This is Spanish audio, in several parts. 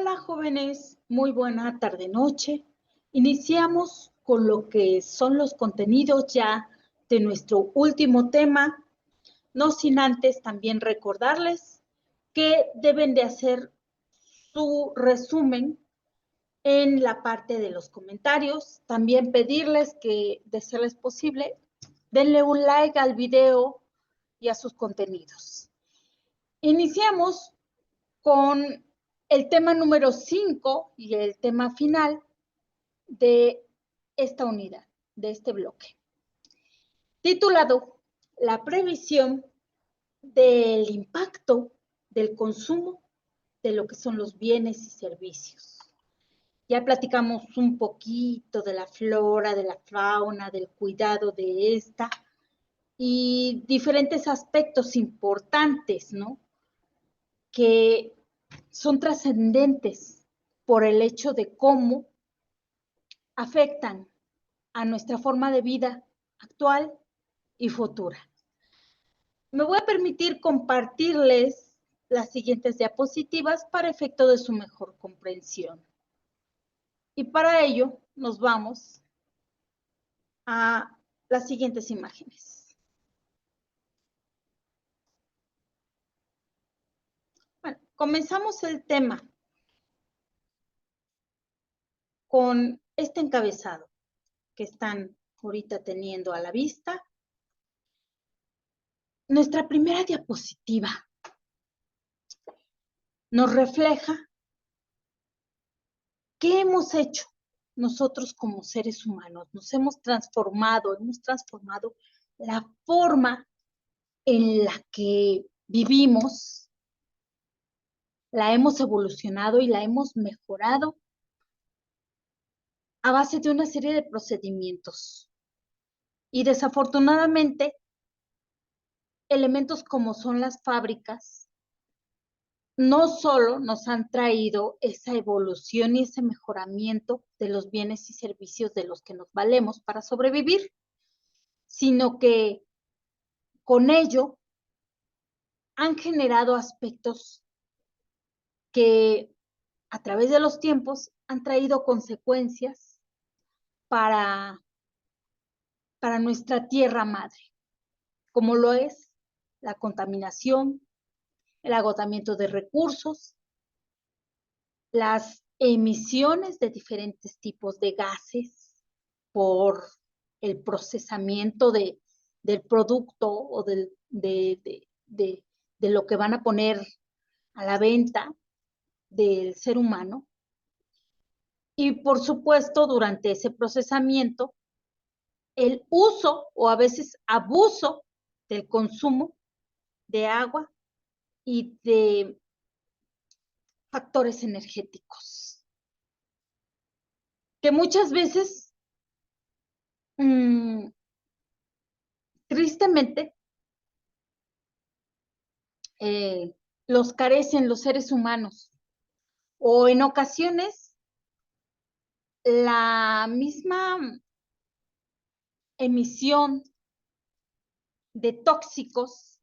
Hola jóvenes, muy buena tarde noche. Iniciamos con lo que son los contenidos ya de nuestro último tema, no sin antes también recordarles que deben de hacer su resumen en la parte de los comentarios. También pedirles que, de serles posible, denle un like al video y a sus contenidos. Iniciamos con el tema número 5 y el tema final de esta unidad, de este bloque, titulado La previsión del impacto del consumo de lo que son los bienes y servicios. Ya platicamos un poquito de la flora, de la fauna, del cuidado de esta y diferentes aspectos importantes, ¿no? Que son trascendentes por el hecho de cómo afectan a nuestra forma de vida actual y futura. Me voy a permitir compartirles las siguientes diapositivas para efecto de su mejor comprensión. Y para ello nos vamos a las siguientes imágenes. Bueno, comenzamos el tema con este encabezado que están ahorita teniendo a la vista. Nuestra primera diapositiva nos refleja qué hemos hecho nosotros como seres humanos. Nos hemos transformado la forma en la que vivimos, la hemos evolucionado y la hemos mejorado a base de una serie de procedimientos. Y desafortunadamente, elementos como son las fábricas no solo nos han traído esa evolución y ese mejoramiento de los bienes y servicios de los que nos valemos para sobrevivir, sino que con ello han generado aspectos que a través de los tiempos han traído consecuencias para nuestra tierra madre, como lo es la contaminación, el agotamiento de recursos, las emisiones de diferentes tipos de gases por el procesamiento del producto o de lo que van a poner a la venta del ser humano. Y por supuesto, durante ese procesamiento, el uso o a veces abuso del consumo de agua y de factores energéticos, que muchas veces, tristemente, los carecen los seres humanos, o en ocasiones la misma emisión de tóxicos,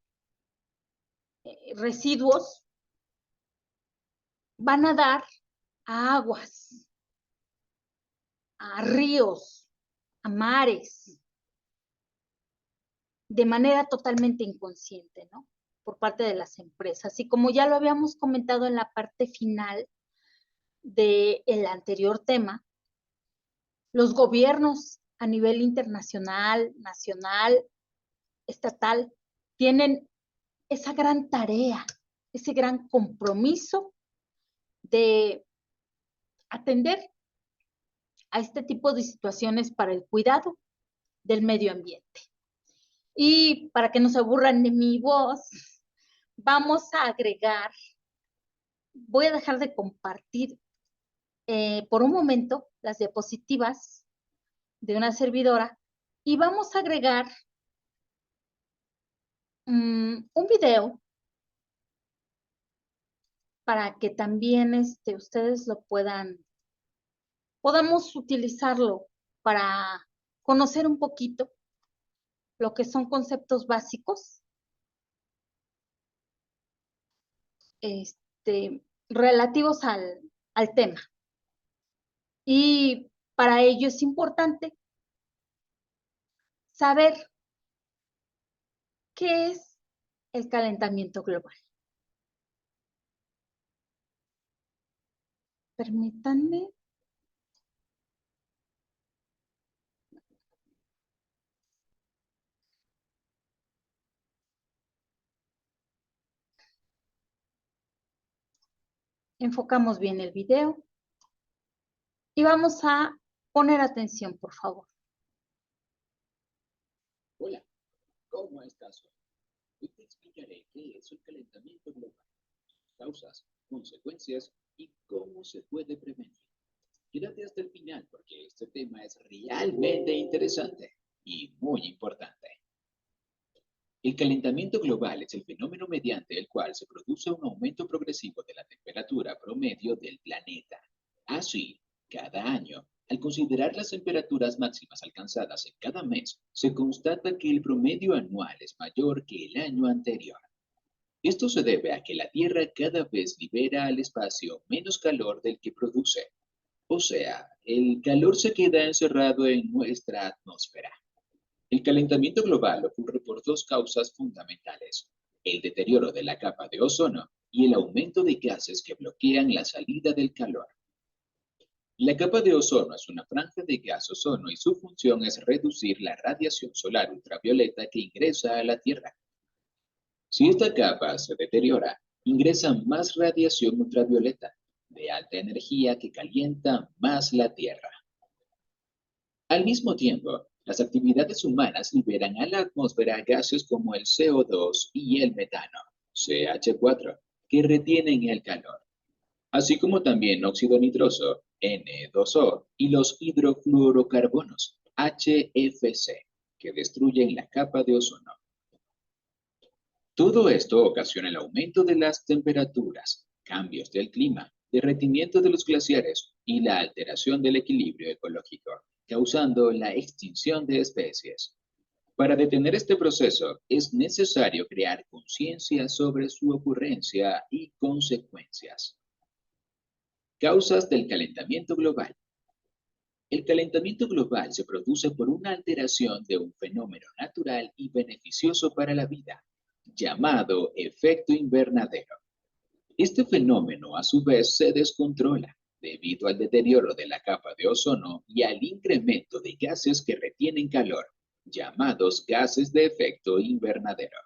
residuos, van a dar a aguas, a ríos, a mares, de manera totalmente inconsciente, ¿no? Por parte de las empresas. Y como ya lo habíamos comentado en la parte final del anterior tema, los gobiernos a nivel internacional, nacional, estatal, tienen esa gran tarea, ese gran compromiso de atender a este tipo de situaciones para el cuidado del medio ambiente. Y para que no se aburran de mi voz, vamos a agregar, voy a dejar de compartir por un momento las diapositivas de una servidora y vamos a agregar un video para que también ustedes lo podamos utilizarlo para conocer un poquito lo que son conceptos básicos relativos al tema. Y para ello es importante saber qué es el calentamiento global. Permítanme. Enfocamos bien el video y vamos a poner atención, por favor. Hola, ¿cómo estás hoy? Hoy te explicaré qué es el calentamiento global, sus causas, consecuencias y cómo se puede prevenir. Quédate hasta el final porque este tema es realmente interesante y muy importante. El calentamiento global es el fenómeno mediante el cual se produce un aumento progresivo de la temperatura promedio del planeta. Así, cada año, al considerar las temperaturas máximas alcanzadas en cada mes, se constata que el promedio anual es mayor que el año anterior. Esto se debe a que la Tierra cada vez libera al espacio menos calor del que produce. O sea, el calor se queda encerrado en nuestra atmósfera. El calentamiento global ocurre por dos causas fundamentales: el deterioro de la capa de ozono y el aumento de gases que bloquean la salida del calor. La capa de ozono es una franja de gas ozono y su función es reducir la radiación solar ultravioleta que ingresa a la Tierra. Si esta capa se deteriora, ingresa más radiación ultravioleta de alta energía que calienta más la Tierra. Al mismo tiempo, las actividades humanas liberan a la atmósfera gases como el CO2 y el metano, CH4, que retienen el calor, así como también óxido nitroso, N2O, y los hidrofluorocarbonos, HFC, que destruyen la capa de ozono. Todo esto ocasiona el aumento de las temperaturas, cambios del clima, derretimiento de los glaciares y la alteración del equilibrio ecológico, causando la extinción de especies. Para detener este proceso es necesario crear conciencia sobre su ocurrencia y consecuencias. Causas del calentamiento global. El calentamiento global se produce por una alteración de un fenómeno natural y beneficioso para la vida, llamado efecto invernadero. Este fenómeno a su vez se descontrola debido al deterioro de la capa de ozono y al incremento de gases que retienen calor, llamados gases de efecto invernadero.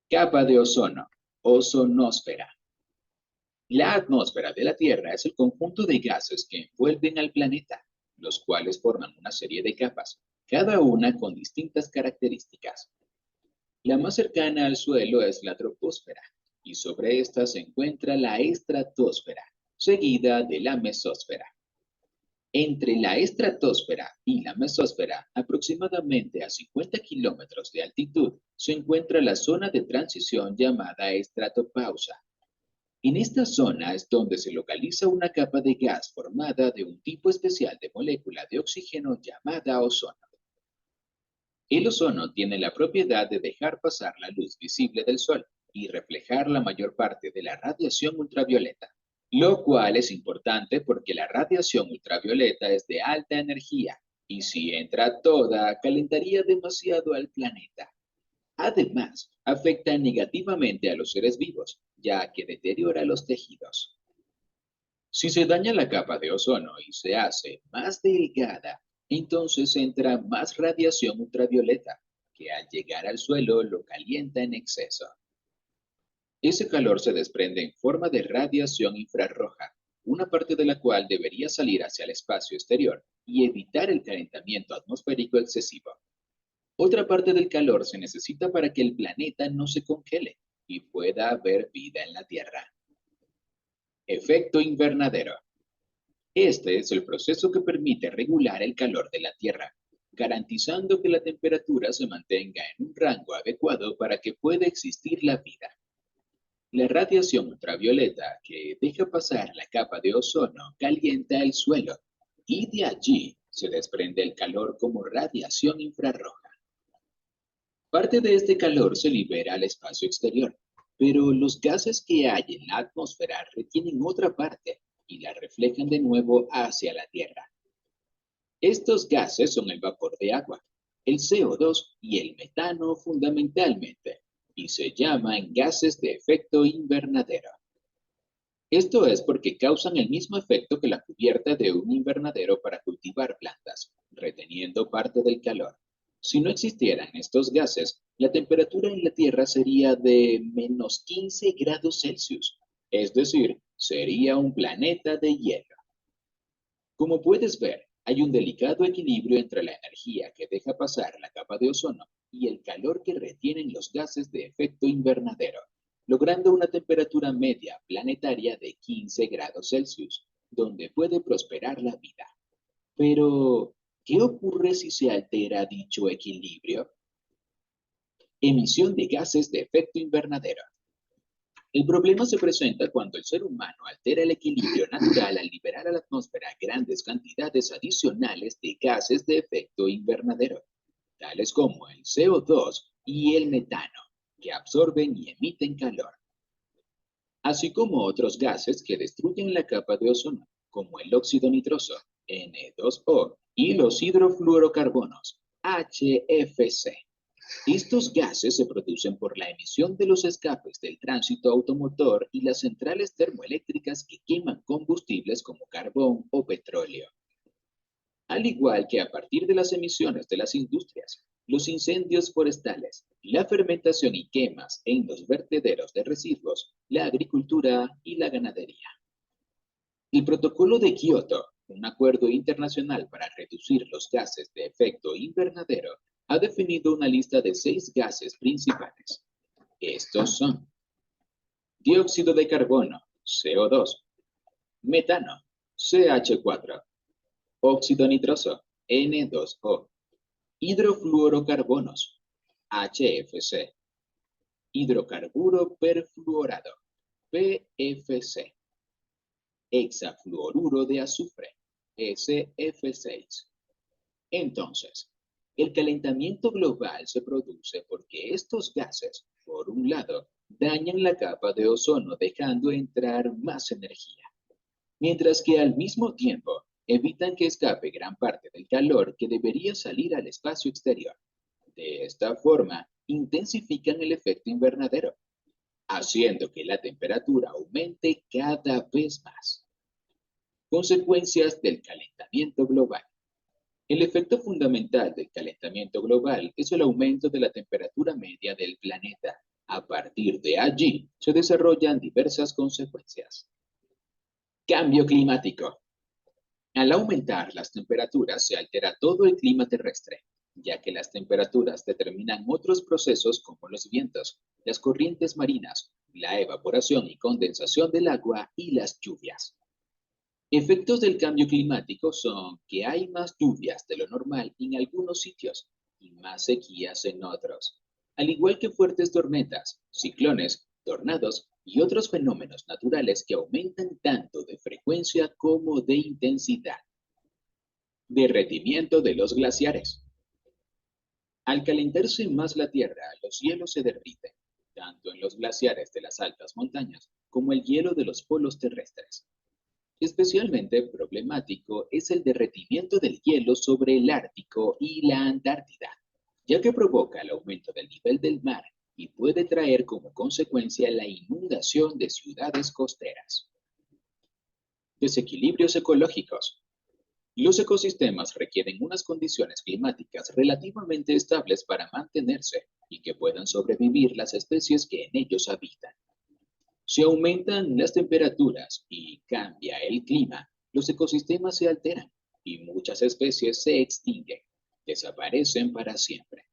Capa de ozono, ozonosfera. La atmósfera de la Tierra es el conjunto de gases que envuelven al planeta, los cuales forman una serie de capas, cada una con distintas características. La más cercana al suelo es la troposfera, y sobre esta se encuentra la estratosfera, seguida de la mesósfera. Entre la estratosfera y la mesósfera, aproximadamente a 50 kilómetros de altitud, se encuentra la zona de transición llamada estratopausa. En esta zona es donde se localiza una capa de gas formada de un tipo especial de molécula de oxígeno llamada ozono. El ozono tiene la propiedad de dejar pasar la luz visible del Sol y reflejar la mayor parte de la radiación ultravioleta, lo cual es importante porque la radiación ultravioleta es de alta energía y si entra toda, calentaría demasiado al planeta. Además, afecta negativamente a los seres vivos, ya que deteriora los tejidos. Si se daña la capa de ozono y se hace más delgada, entonces entra más radiación ultravioleta, que al llegar al suelo lo calienta en exceso. Ese calor se desprende en forma de radiación infrarroja, una parte de la cual debería salir hacia el espacio exterior y evitar el calentamiento atmosférico excesivo. Otra parte del calor se necesita para que el planeta no se congele y pueda haber vida en la Tierra. Efecto invernadero. Este es el proceso que permite regular el calor de la Tierra, garantizando que la temperatura se mantenga en un rango adecuado para que pueda existir la vida. La radiación ultravioleta que deja pasar la capa de ozono calienta el suelo y de allí se desprende el calor como radiación infrarroja. Parte de este calor se libera al espacio exterior, Pero los gases que hay en la atmósfera retienen otra parte y la reflejan de nuevo hacia la Tierra. Estos gases son el vapor de agua, el CO2 y el metano fundamentalmente, y se llaman gases de efecto invernadero. Esto es porque causan el mismo efecto que la cubierta de un invernadero para cultivar plantas, reteniendo parte del calor. Si no existieran estos gases, la temperatura en la Tierra sería de menos 15 grados Celsius, es decir, sería un planeta de hielo. Como puedes ver, hay un delicado equilibrio entre la energía que deja pasar la capa de ozono y el calor que retienen los gases de efecto invernadero, logrando una temperatura media planetaria de 15 grados Celsius, donde puede prosperar la vida. Pero, ¿qué ocurre si se altera dicho equilibrio? Emisión de gases de efecto invernadero. El problema se presenta cuando el ser humano altera el equilibrio natural al liberar a la atmósfera grandes cantidades adicionales de gases de efecto invernadero, tales como el CO2 y el metano, que absorben y emiten calor, así como otros gases que destruyen la capa de ozono, como el óxido nitroso, N2O, y los hidrofluorocarbonos, HFC. Estos gases se producen por la emisión de los escapes del tránsito automotor y las centrales termoeléctricas que queman combustibles como carbón o petróleo. Al igual que a partir de las emisiones de las industrias, los incendios forestales, la fermentación y quemas en los vertederos de residuos, la agricultura y la ganadería. El Protocolo de Kioto, un acuerdo internacional para reducir los gases de efecto invernadero, ha definido una lista de 6 gases principales. Estos son dióxido de carbono, CO2, metano, CH4, óxido nitroso, N2O, hidrofluorocarbonos, HFC, hidrocarburo perfluorado, PFC, hexafluoruro de azufre, SF6. Entonces, el calentamiento global se produce porque estos gases, por un lado, dañan la capa de ozono dejando entrar más energía, mientras que al mismo tiempo evitan que escape gran parte del calor que debería salir al espacio exterior. De esta forma, intensifican el efecto invernadero, haciendo que la temperatura aumente cada vez más. Consecuencias del calentamiento global. El efecto fundamental del calentamiento global es el aumento de la temperatura media del planeta. A partir de allí, se desarrollan diversas consecuencias. Cambio climático. Al aumentar las temperaturas se altera todo el clima terrestre, ya que las temperaturas determinan otros procesos como los vientos, las corrientes marinas, la evaporación y condensación del agua y las lluvias. Efectos del cambio climático son que hay más lluvias de lo normal en algunos sitios y más sequías en otros, al igual que fuertes tormentas, ciclones, tornados y otros fenómenos naturales que aumentan tanto de frecuencia como de intensidad. Derretimiento de los glaciares. Al calentarse más la Tierra, los hielos se derriten, tanto en los glaciares de las altas montañas como el hielo de los polos terrestres. Especialmente problemático es el derretimiento del hielo sobre el Ártico y la Antártida, ya que provoca el aumento del nivel del mar y puede traer como consecuencia la inundación de ciudades costeras. Desequilibrios ecológicos. Los ecosistemas requieren unas condiciones climáticas relativamente estables para mantenerse y que puedan sobrevivir las especies que en ellos habitan. Si aumentan las temperaturas y cambia el clima, los ecosistemas se alteran y muchas especies se extinguen, desaparecen para siempre.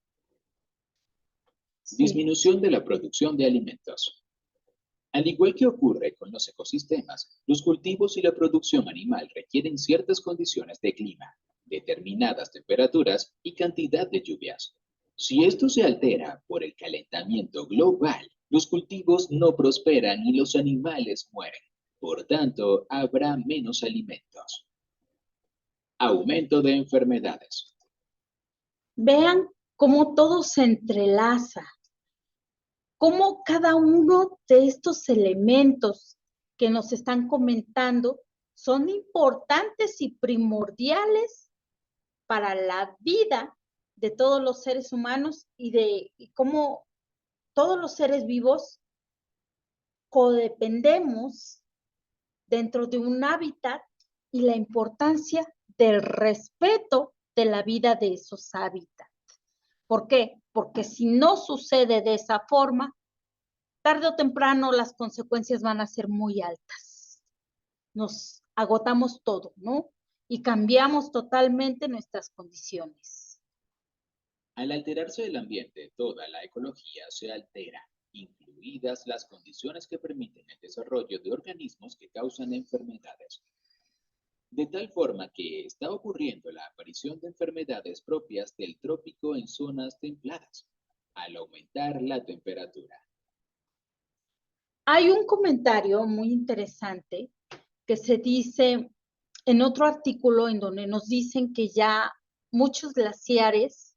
Sí. Disminución de la producción de alimentos. Al igual que ocurre con los ecosistemas, los cultivos y la producción animal requieren ciertas condiciones de clima, determinadas temperaturas y cantidad de lluvias. Si esto se altera por el calentamiento global, los cultivos no prosperan y los animales mueren. Por tanto, habrá menos alimentos. Aumento de enfermedades. Vean cómo todo se entrelaza. cómo cada uno de estos elementos que nos están comentando son importantes y primordiales para la vida de todos los seres humanos y cómo todos los seres vivos codependemos dentro de un hábitat y la importancia del respeto de la vida de esos hábitats. ¿Por qué? Porque si no sucede de esa forma, tarde o temprano las consecuencias van a ser muy altas. Nos agotamos todo, ¿no? Y cambiamos totalmente nuestras condiciones. Al alterarse el ambiente, toda la ecología se altera, incluidas las condiciones que permiten el desarrollo de organismos que causan enfermedades. De tal forma que está ocurriendo la aparición de enfermedades propias del trópico en zonas templadas, al aumentar la temperatura. Hay un comentario muy interesante que se dice en otro artículo en donde nos dicen que ya muchos glaciares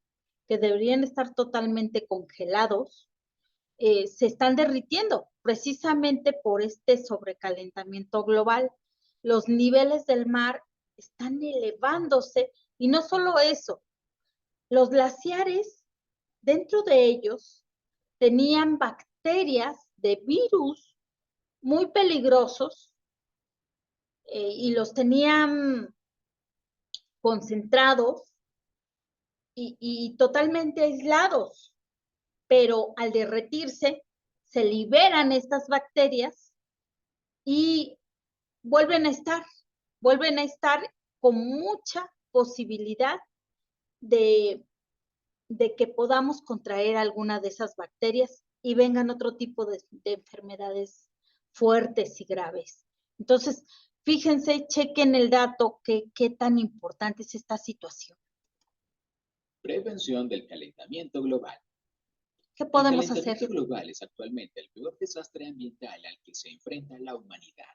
que deberían estar totalmente congelados se están derritiendo precisamente por este sobrecalentamiento global. Los niveles del mar están elevándose y no solo eso, los glaciares dentro de ellos tenían bacterias de virus muy peligrosos y los tenían concentrados y totalmente aislados, pero al derretirse se liberan estas bacterias y vuelven a estar con mucha posibilidad de, de que podamos contraer alguna de esas bacterias y vengan otro tipo de enfermedades fuertes y graves. Entonces, fíjense, chequen el dato, qué tan importante es esta situación. Prevención del calentamiento global. ¿Qué El podemos hacer? calentamiento global es actualmente el peor desastre ambiental al que se enfrenta la humanidad,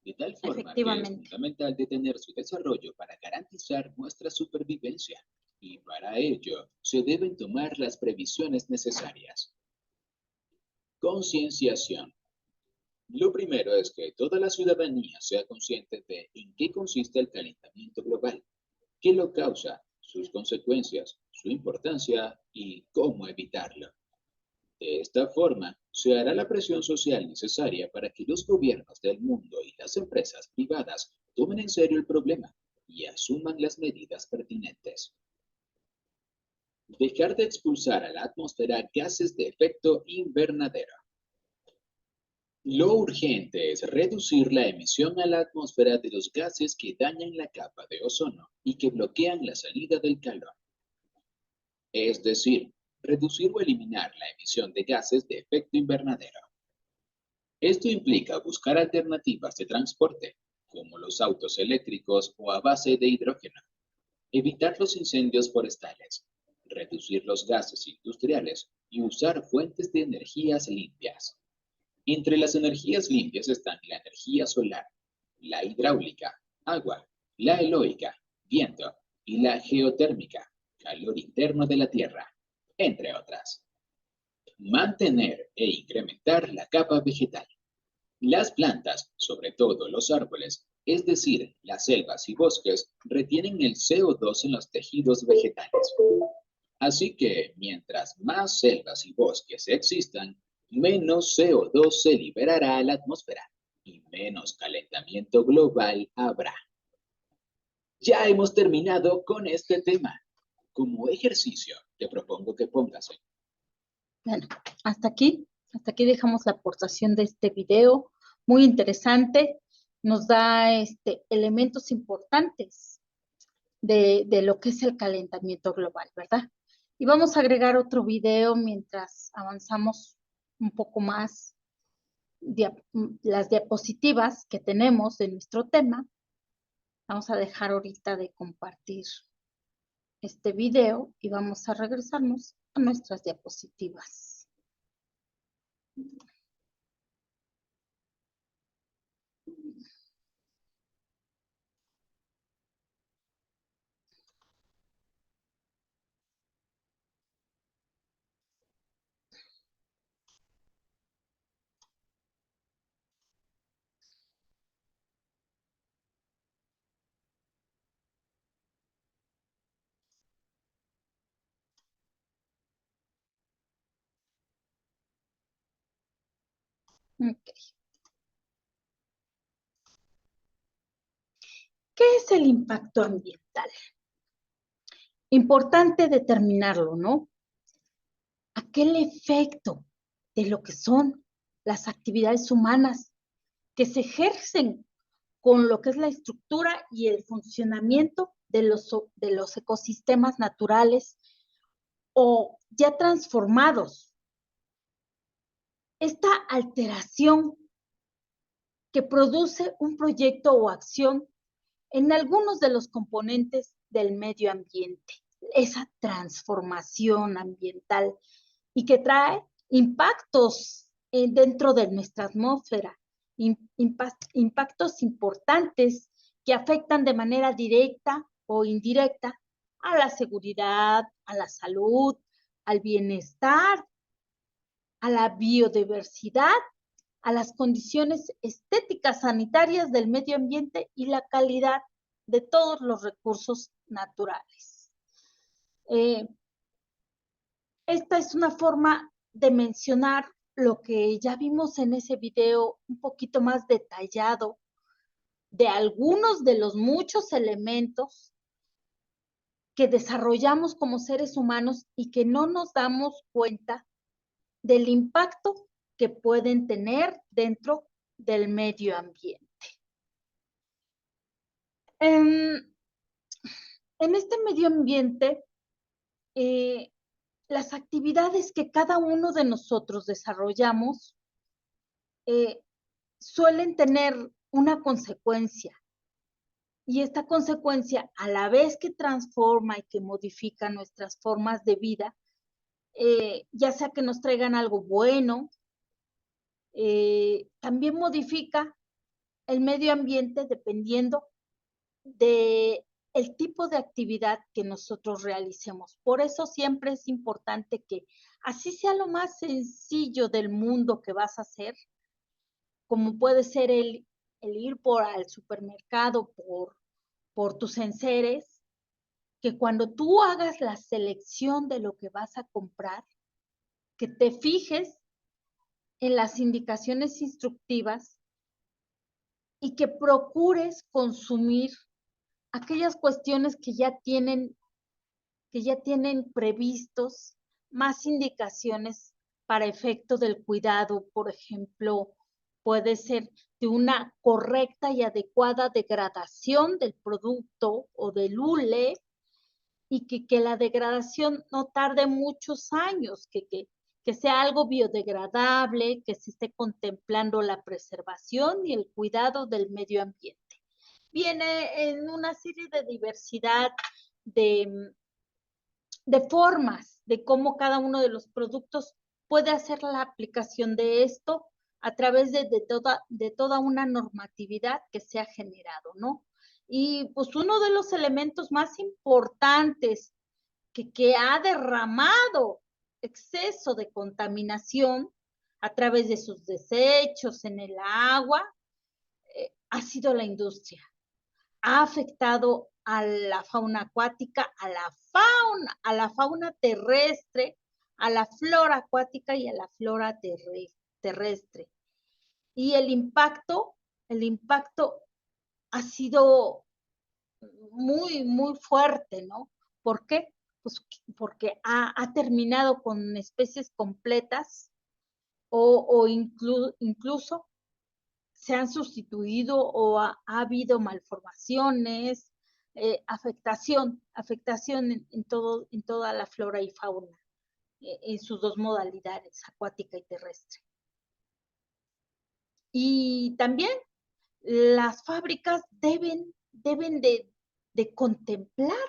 de tal forma que es fundamental detener su desarrollo para garantizar nuestra supervivencia, y para ello se deben tomar las previsiones necesarias. Concienciación. Lo primero es que toda la ciudadanía sea consciente de en qué consiste el calentamiento global, qué lo causa, sus consecuencias, su importancia y cómo evitarlo. De esta forma, se hará la presión social necesaria para que los gobiernos del mundo y las empresas privadas tomen en serio el problema y asuman las medidas pertinentes. Dejar de expulsar a la atmósfera gases de efecto invernadero. Lo urgente es reducir la emisión a la atmósfera de los gases que dañan la capa de ozono y que bloquean la salida del calor. Es decir, reducir o eliminar la emisión de gases de efecto invernadero. Esto implica buscar alternativas de transporte, como los autos eléctricos o a base de hidrógeno, evitar los incendios forestales, reducir los gases industriales y usar fuentes de energías limpias. Entre las energías limpias están la energía solar, la hidráulica, agua, la eólica, viento y la geotérmica, calor interno de la Tierra, entre otras. Mantener e incrementar la capa vegetal. Las plantas, sobre todo los árboles, es decir, las selvas y bosques, retienen el CO2 en los tejidos vegetales. Así que, mientras más selvas y bosques existan, menos CO2 se liberará a la atmósfera y menos calentamiento global habrá. Ya hemos terminado con este tema. Como ejercicio, te propongo que pongas. Bueno, hasta aquí dejamos la aportación de este video, muy interesante, nos da elementos importantes de lo que es el calentamiento global, ¿verdad? Y vamos a agregar otro video mientras avanzamos un poco más las diapositivas que tenemos de nuestro tema. Vamos a dejar ahorita de compartir este video y vamos a regresarnos a nuestras diapositivas. Ok. ¿Qué es el impacto ambiental? Importante determinarlo, ¿no? Aquel efecto de lo que son las actividades humanas que se ejercen con lo que es la estructura y el funcionamiento de los ecosistemas naturales o ya transformados. Esta alteración que produce un proyecto o acción en algunos de los componentes del medio ambiente, esa transformación ambiental y que trae impactos dentro de nuestra atmósfera, impactos importantes que afectan de manera directa o indirecta a la seguridad, a la salud, al bienestar, a la biodiversidad, a las condiciones estéticas sanitarias del medio ambiente y la calidad de todos los recursos naturales. Esta es una forma de mencionar lo que ya vimos en ese video un poquito más detallado de algunos de los muchos elementos que desarrollamos como seres humanos y que no nos damos cuenta del impacto que pueden tener dentro del medio ambiente. En este medio ambiente, las actividades que cada uno de nosotros desarrollamos suelen tener una consecuencia. Y esta consecuencia, a la vez que transforma y que modifica nuestras formas de vida, ya sea que nos traigan algo bueno, también modifica el medio ambiente dependiendo de el tipo de actividad que nosotros realicemos. Por eso siempre es importante que, así sea lo más sencillo del mundo que vas a hacer, como puede ser el ir al supermercado por tus enseres, que cuando tú hagas la selección de lo que vas a comprar, que te fijes en las indicaciones instructivas y que procures consumir aquellas cuestiones que ya tienen previstos más indicaciones para efecto del cuidado. Por ejemplo, puede ser de una correcta y adecuada degradación del producto o del hule y que la degradación no tarde muchos años, que sea algo biodegradable, que se esté contemplando la preservación y el cuidado del medio ambiente. Viene en una serie de diversidad de formas de cómo cada uno de los productos puede hacer la aplicación de esto a través de toda una normatividad que se ha generado, ¿no? Y pues uno de los elementos más importantes que ha derramado exceso de contaminación a través de sus desechos en el agua, ha sido la industria. Ha afectado a la fauna acuática, a la fauna terrestre, a la flora acuática y a la flora terrestre. Y el impacto ha sido muy, muy fuerte, ¿no? ¿Por qué? Pues porque ha terminado con especies completas o incluso se han sustituido o ha habido malformaciones, afectación en toda la flora y fauna, en sus dos modalidades, acuática y terrestre. Y también las fábricas deben de contemplar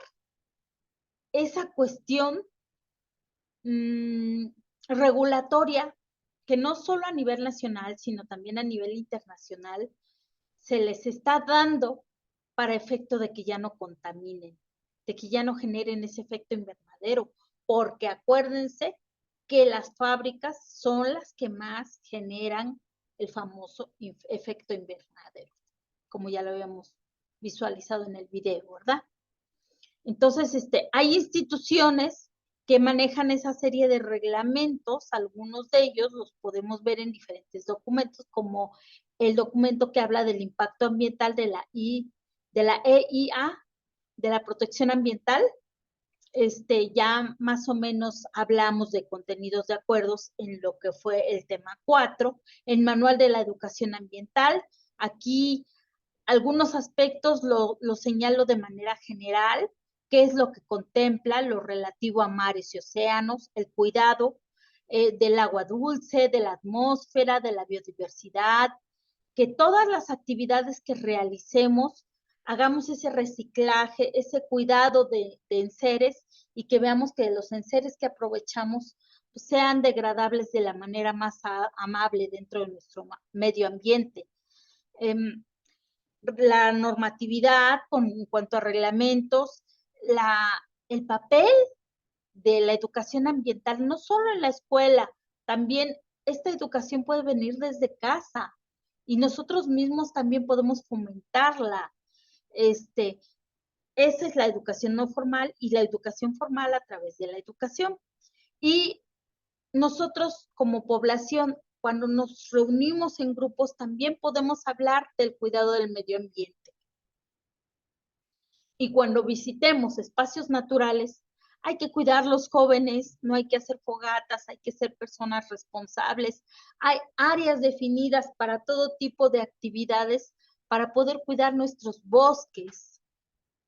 esa cuestión regulatoria que no solo a nivel nacional, sino también a nivel internacional, se les está dando para efecto de que ya no contaminen, de que ya no generen ese efecto invernadero, porque acuérdense que las fábricas son las que más generan el famoso efecto invernadero, como ya lo habíamos visualizado en el video, ¿verdad? Entonces, hay instituciones que manejan esa serie de reglamentos. Algunos de ellos los podemos ver en diferentes documentos, como el documento que habla del impacto ambiental de la EIA, de la protección ambiental. Ya más o menos hablamos de contenidos de acuerdos en lo que fue el tema 4, el manual de la educación ambiental. Aquí algunos aspectos lo señalo de manera general, qué es lo que contempla, lo relativo a mares y océanos, el cuidado del agua dulce, de la atmósfera, de la biodiversidad, que todas las actividades que realicemos hagamos ese reciclaje, ese cuidado de enseres, y que veamos que los enseres que aprovechamos pues, sean degradables de la manera más amable dentro de nuestro medio ambiente. La normatividad en cuanto a reglamentos, el papel de la educación ambiental, no solo en la escuela, también esta educación puede venir desde casa y nosotros mismos también podemos fomentarla. Esa es la educación no formal y la educación formal a través de la educación. Y nosotros como población, cuando nos reunimos en grupos, también podemos hablar del cuidado del medio ambiente. Y cuando visitemos espacios naturales, hay que cuidar los jóvenes, no hay que hacer fogatas, hay que ser personas responsables. Hay áreas definidas para todo tipo de actividades para poder cuidar nuestros bosques.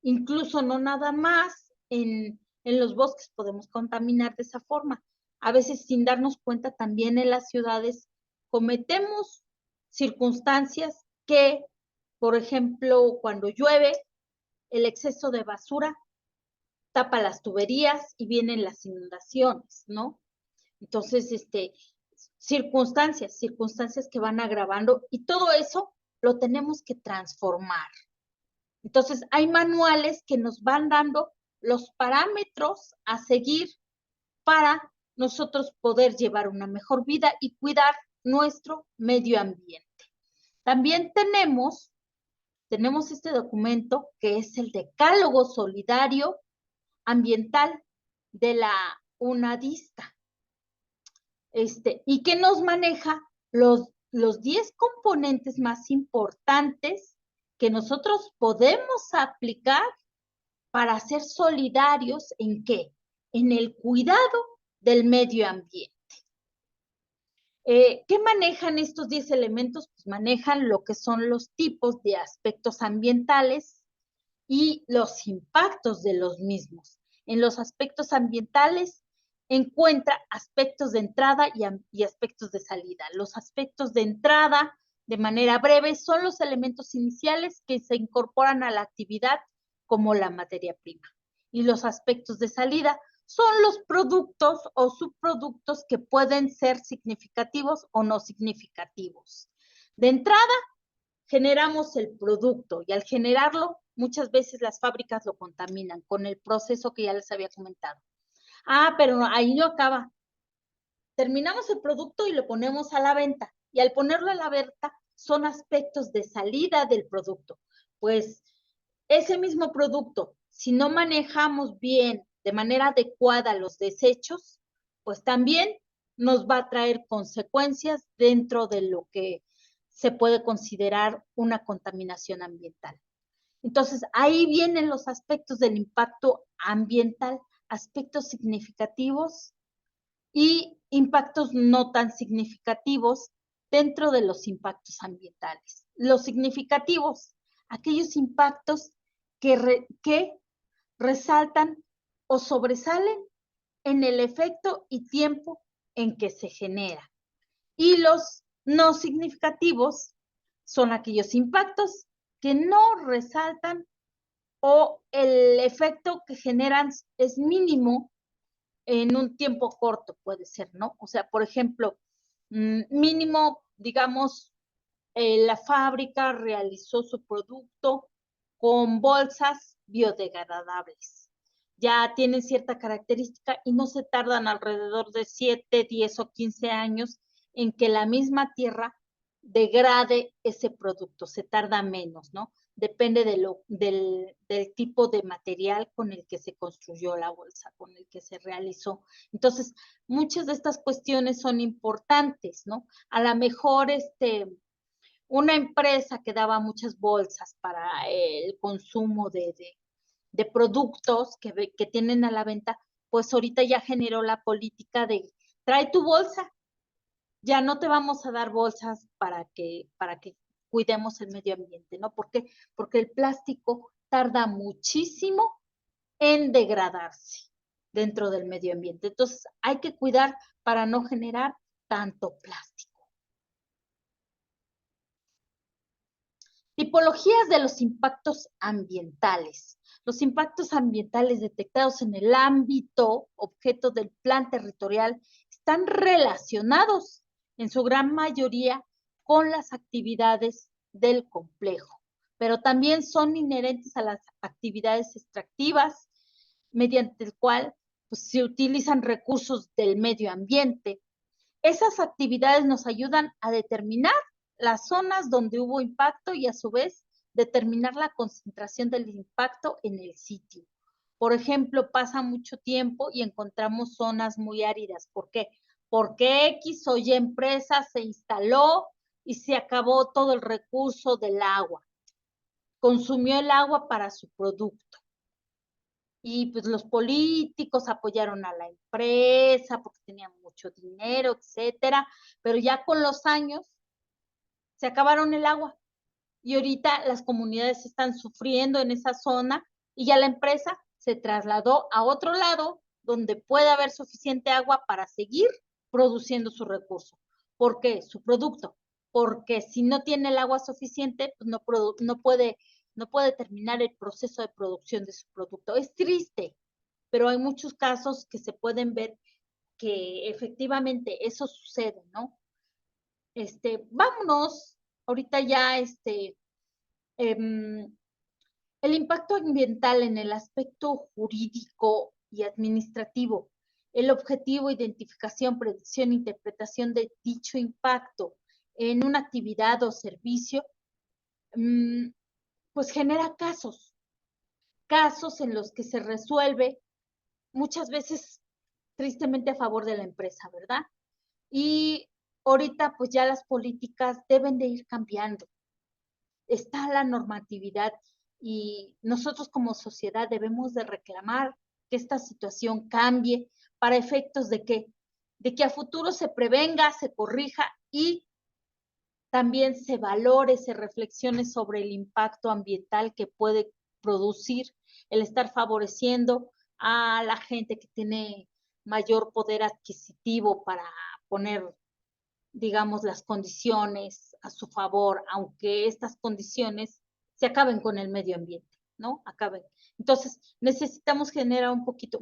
Incluso no nada más en los bosques podemos contaminar de esa forma. A veces sin darnos cuenta también en las ciudades cometemos circunstancias que, por ejemplo, cuando llueve, el exceso de basura tapa las tuberías y vienen las inundaciones, ¿no? Entonces, circunstancias que van agravando y todo eso lo tenemos que transformar. Entonces, hay manuales que nos van dando los parámetros a seguir para nosotros poder llevar una mejor vida y cuidar nuestro medio ambiente. También tenemos este documento que es el Decálogo Solidario Ambiental de la UNADISTA, y que nos maneja los 10 componentes más importantes que nosotros podemos aplicar para ser solidarios ¿en qué? En el cuidado del medio ambiente. ¿Qué manejan estos 10 elementos? Pues manejan lo que son los tipos de aspectos ambientales y los impactos de los mismos. En los aspectos ambientales encuentra aspectos de entrada y aspectos de salida. Los aspectos de entrada, de manera breve, son los elementos iniciales que se incorporan a la actividad como la materia prima. Y los aspectos de salida son los productos o subproductos que pueden ser significativos o no significativos. De entrada, generamos el producto y al generarlo, muchas veces las fábricas lo contaminan con el proceso que ya les había comentado. Pero ahí no acaba. Terminamos el producto y lo ponemos a la venta. Y al ponerlo a la venta, son aspectos de salida del producto. Pues ese mismo producto, si no manejamos bien, de manera adecuada los desechos, pues también nos va a traer consecuencias dentro de lo que se puede considerar una contaminación ambiental. Entonces, ahí vienen los aspectos del impacto ambiental, aspectos significativos y impactos no tan significativos dentro de los impactos ambientales. Los significativos, aquellos impactos que resaltan o sobresalen en el efecto y tiempo en que se genera. Y los no significativos son aquellos impactos que no resaltan o el efecto que generan es mínimo en un tiempo corto, puede ser, ¿no? O sea, por ejemplo, mínimo, digamos, la fábrica realizó su producto con bolsas biodegradables. Ya tienen cierta característica y no se tardan alrededor de 7, 10 o 15 años en que la misma tierra degrade ese producto, se tarda menos, ¿no? Depende del tipo de material con el que se construyó la bolsa, con el que se realizó. Entonces, muchas de estas cuestiones son importantes, ¿no? A lo mejor una empresa que daba muchas bolsas para el consumo de productos que tienen a la venta, pues ahorita ya generó la política de trae tu bolsa, ya no te vamos a dar bolsas para que cuidemos el medio ambiente, ¿no? ¿Por qué? Porque el plástico tarda muchísimo en degradarse dentro del medio ambiente. Entonces, hay que cuidar para no generar tanto plástico. Tipologías de los impactos ambientales. Los impactos ambientales detectados en el ámbito objeto del plan territorial están relacionados en su gran mayoría con las actividades del complejo, pero también son inherentes a las actividades extractivas, mediante el cual pues, se utilizan recursos del medio ambiente. Esas actividades nos ayudan a determinar las zonas donde hubo impacto y a su vez determinar la concentración del impacto en el sitio. Por ejemplo, pasa mucho tiempo y encontramos zonas muy áridas. ¿Por qué? Porque X o Y empresa se instaló y se acabó todo el recurso del agua. Consumió el agua para su producto. Y pues los políticos apoyaron a la empresa porque tenían mucho dinero, etcétera, pero ya con los años se acabaron el agua y ahorita las comunidades están sufriendo en esa zona y ya la empresa se trasladó a otro lado donde puede haber suficiente agua para seguir produciendo su recurso. ¿Por qué? Su producto. Porque si no tiene el agua suficiente, pues no puede terminar el proceso de producción de su producto. Es triste, pero hay muchos casos que se pueden ver que efectivamente eso sucede, ¿no? Vámonos, ahorita ya, el impacto ambiental en el aspecto jurídico y administrativo, el objetivo, identificación, predicción, interpretación de dicho impacto en una actividad o servicio, pues genera casos en los que se resuelve muchas veces tristemente a favor de la empresa, ¿verdad? Y ahorita pues ya las políticas deben de ir cambiando. Está la normatividad y nosotros como sociedad debemos de reclamar que esta situación cambie para efectos de que a futuro se prevenga, se corrija y también se valore, se reflexione sobre el impacto ambiental que puede producir el estar favoreciendo a la gente que tiene mayor poder adquisitivo para poner, digamos, las condiciones a su favor, aunque estas condiciones se acaben con el medio ambiente, ¿no? Acaben. Entonces, necesitamos generar un poquito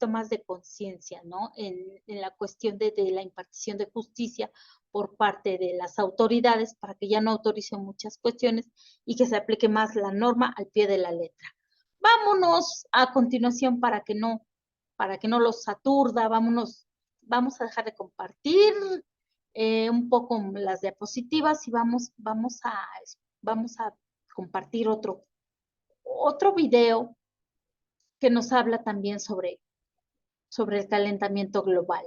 más de conciencia, ¿no? En la cuestión de la impartición de justicia por parte de las autoridades para que ya no autoricen muchas cuestiones y que se aplique más la norma al pie de la letra. Vámonos a continuación para que no los aturda, vamos a dejar de compartir un poco las diapositivas y vamos a compartir otro video que nos habla también sobre el calentamiento global.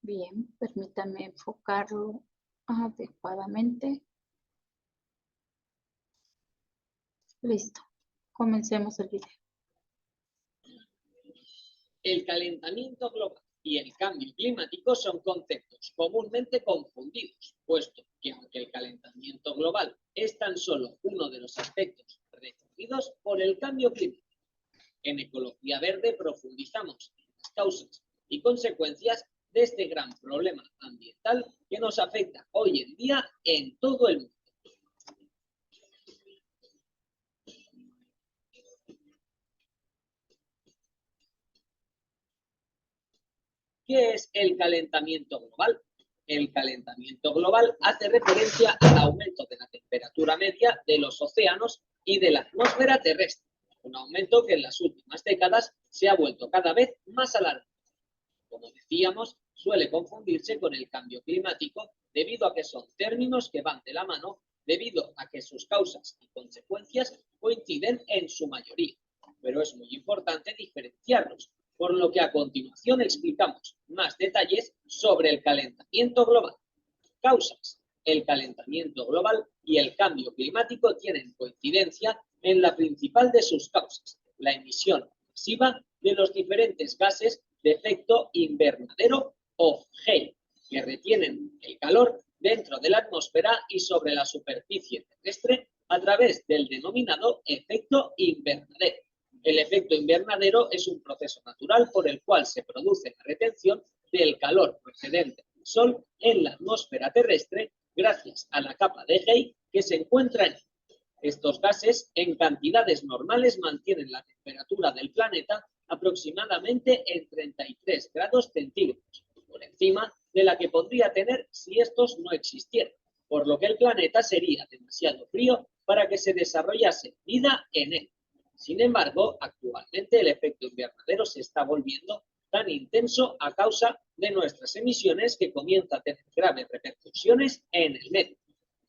Bien, permítame enfocarlo adecuadamente. Listo, comencemos el video. El calentamiento global y el cambio climático son conceptos comúnmente confundidos, puesto que aunque el calentamiento global es tan solo uno de los aspectos recogidos por el cambio climático, en Ecología Verde profundizamos en las causas y consecuencias de este gran problema ambiental que nos afecta hoy en día en todo el mundo. ¿Qué es el calentamiento global? El calentamiento global hace referencia al aumento de la temperatura media de los océanos y de la atmósfera terrestre, un aumento que en las últimas décadas se ha vuelto cada vez más alarmante. Como decíamos, suele confundirse con el cambio climático debido a que son términos que van de la mano debido a que sus causas y consecuencias coinciden en su mayoría, pero es muy importante diferenciarlos, por lo que a continuación explicamos más detalles sobre el calentamiento global. Causas. El calentamiento global y el cambio climático tienen coincidencia en la principal de sus causas, la emisión masiva de los diferentes gases de efecto invernadero o GEI, que retienen el calor dentro de la atmósfera y sobre la superficie terrestre a través del denominado efecto invernadero. El efecto invernadero es un proceso natural por el cual se produce la retención del calor procedente del Sol en la atmósfera terrestre gracias a la capa de GEI que se encuentra en él. Estos gases, en cantidades normales, mantienen la temperatura del planeta aproximadamente en 33 grados centígrados, por encima de la que podría tener si estos no existieran, por lo que el planeta sería demasiado frío para que se desarrollase vida en él. Sin embargo, actualmente el efecto invernadero se está volviendo tan intenso a causa de nuestras emisiones que comienza a tener graves repercusiones en el medio.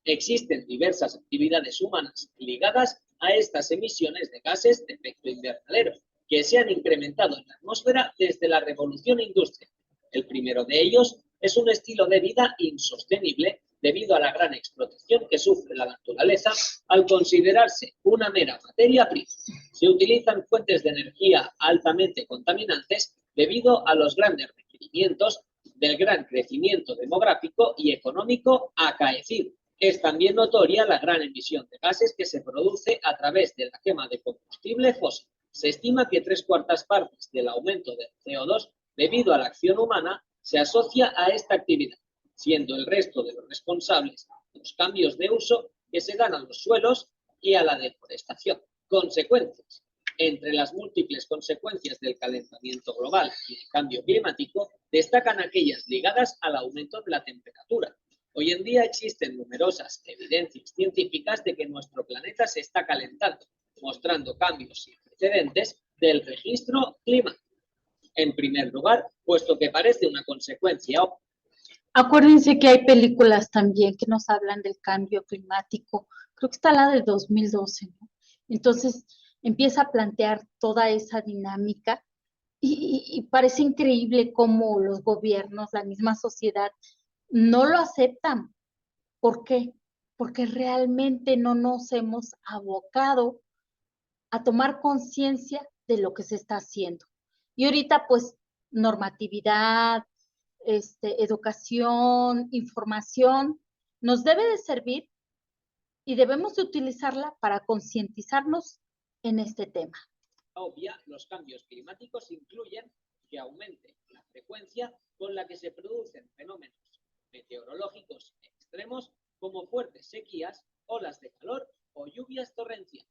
Existen diversas actividades humanas ligadas a estas emisiones de gases de efecto invernadero, que se han incrementado en la atmósfera desde la revolución industrial. El primero de ellos es un estilo de vida insostenible debido a la gran explotación que sufre la naturaleza al considerarse una mera materia prima. Se utilizan fuentes de energía altamente contaminantes debido a los grandes requerimientos del gran crecimiento demográfico y económico acaecido. Es también notoria la gran emisión de gases que se produce a través de la quema de combustible fósil. Se estima que 3/4 partes del aumento del CO2 debido a la acción humana se asocia a esta actividad, siendo el resto de los responsables los cambios de uso que se dan a los suelos y a la deforestación. Consecuencias. Entre las múltiples consecuencias del calentamiento global y el cambio climático, destacan aquellas ligadas al aumento de la temperatura. Hoy en día existen numerosas evidencias científicas de que nuestro planeta se está calentando, mostrando cambios sin precedentes del registro climático. En primer lugar, puesto que parece una consecuencia. Acuérdense que hay películas también que nos hablan del cambio climático. Creo que está la de 2012, ¿no? Entonces empieza a plantear toda esa dinámica y parece increíble cómo los gobiernos, la misma sociedad, no lo aceptan. ¿Por qué? Porque realmente no nos hemos abocado a tomar conciencia de lo que se está haciendo. Y ahorita, pues, normatividad, educación, información, nos debe de servir y debemos de utilizarla para concientizarnos en este tema. Obvia, los cambios climáticos incluyen que aumente la frecuencia con la que se producen fenómenos meteorológicos extremos como fuertes sequías, olas de calor o lluvias torrenciales.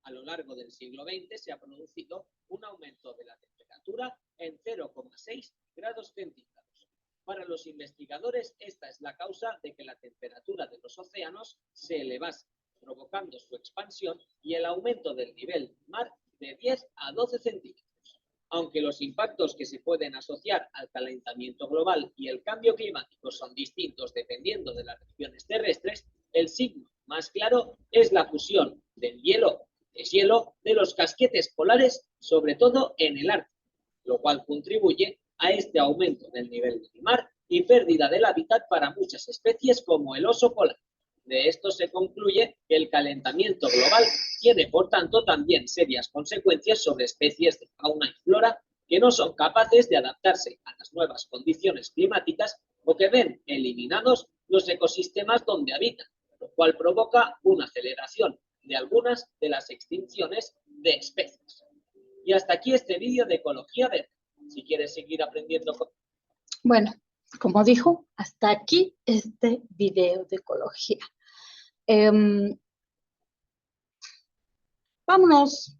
A lo largo del siglo XX se ha producido un aumento de la temperatura en 0,6 grados centígrados. Para los investigadores, esta es la causa de que la temperatura de los océanos se elevase, provocando su expansión y el aumento del nivel del mar de 10 a 12 centímetros. Aunque los impactos que se pueden asociar al calentamiento global y el cambio climático son distintos dependiendo de las regiones terrestres, el signo más claro es la fusión del hielo, deshielo de los casquetes polares, sobre todo en el Ártico, lo cual contribuye a este aumento del nivel del mar y pérdida del hábitat para muchas especies como el oso polar. De esto se concluye que el calentamiento global tiene, por tanto, también serias consecuencias sobre especies de fauna y flora que no son capaces de adaptarse a las nuevas condiciones climáticas o que ven eliminados los ecosistemas donde habitan, lo cual provoca una aceleración de algunas de las extinciones de especies. Y hasta aquí este vídeo de Ecología Verde. Si quieres seguir aprendiendo... Bueno, como dijo, hasta aquí este video de ecología. Vámonos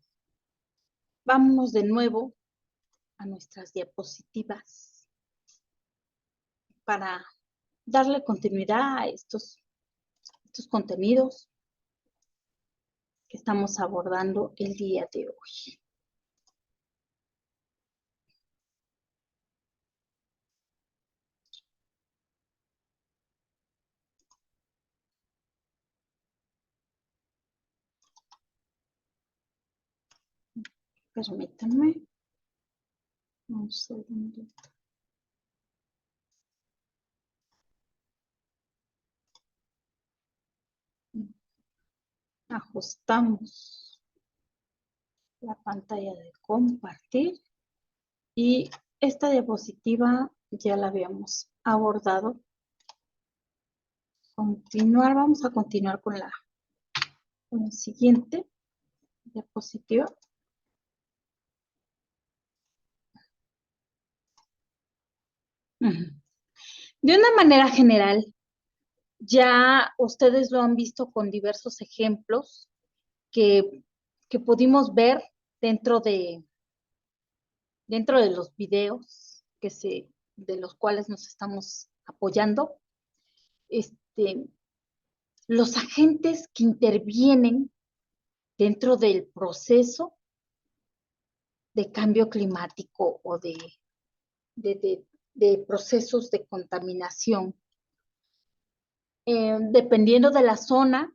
de nuevo a nuestras diapositivas para darle continuidad a estos contenidos que estamos abordando el día de hoy. Permítanme un segundo. Ajustamos la pantalla de compartir y esta diapositiva ya la habíamos abordado. Vamos a continuar con la siguiente diapositiva. De una manera general, ya ustedes lo han visto con diversos ejemplos que pudimos ver dentro de los videos de los cuales nos estamos apoyando. Los agentes que intervienen dentro del proceso de cambio climático o de procesos de contaminación. Dependiendo de la zona,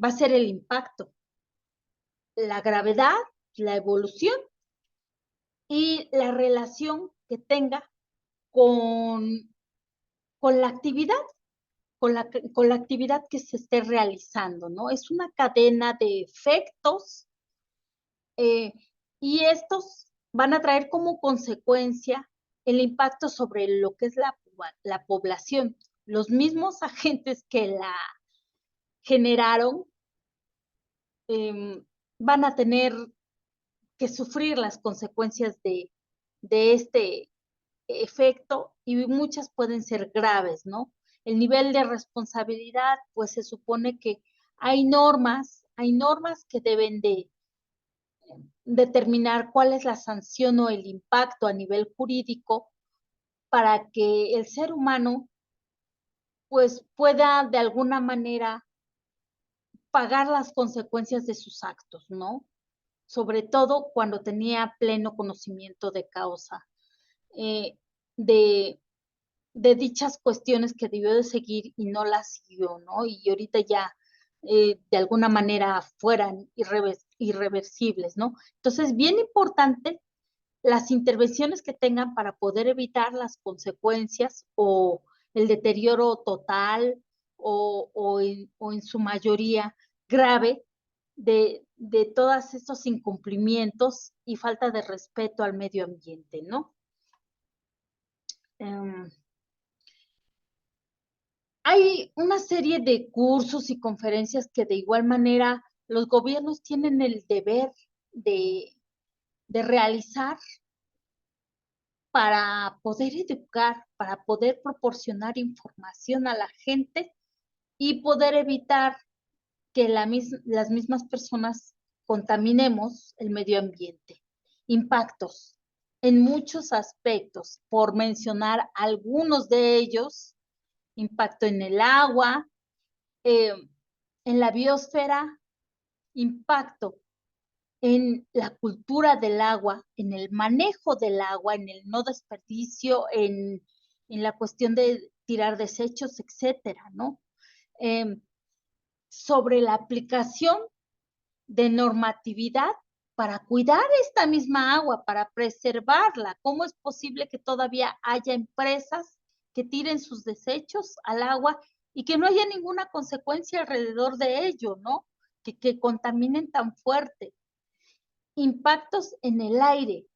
va a ser el impacto, la gravedad, la evolución y la relación que tenga con la actividad, con la actividad que se esté realizando, ¿no? Es una cadena de efectos y estos van a traer como consecuencia el impacto sobre lo que es la población. Los mismos agentes que la generaron van a tener que sufrir las consecuencias de este efecto y muchas pueden ser graves, ¿no? El nivel de responsabilidad, pues se supone que hay normas que deben de determinar cuál es la sanción o el impacto a nivel jurídico para que el ser humano pues pueda de alguna manera pagar las consecuencias de sus actos, ¿no? Sobre todo cuando tenía pleno conocimiento de causa de dichas cuestiones que debió de seguir y no las siguió, ¿no? Y ahorita ya de alguna manera fueran irreversibles, ¿no? Entonces, bien importante las intervenciones que tengan para poder evitar las consecuencias o el deterioro total o en su mayoría grave de todos estos incumplimientos y falta de respeto al medio ambiente, ¿no? Hay una serie de cursos y conferencias que de igual manera los gobiernos tienen el deber de realizar para poder educar, para poder proporcionar información a la gente y poder evitar que las mismas personas contaminemos el medio ambiente. Impactos en muchos aspectos, por mencionar algunos de ellos: impacto en el agua, en la biosfera, impacto en la cultura del agua, en el manejo del agua, en el no desperdicio, en la cuestión de tirar desechos, etcétera, ¿no? Sobre la aplicación de normatividad para cuidar esta misma agua, para preservarla. ¿Cómo es posible que todavía haya empresas que tiren sus desechos al agua y que no haya ninguna consecuencia alrededor de ello, ¿no? Que contaminen tan fuerte? Impactos en el aire.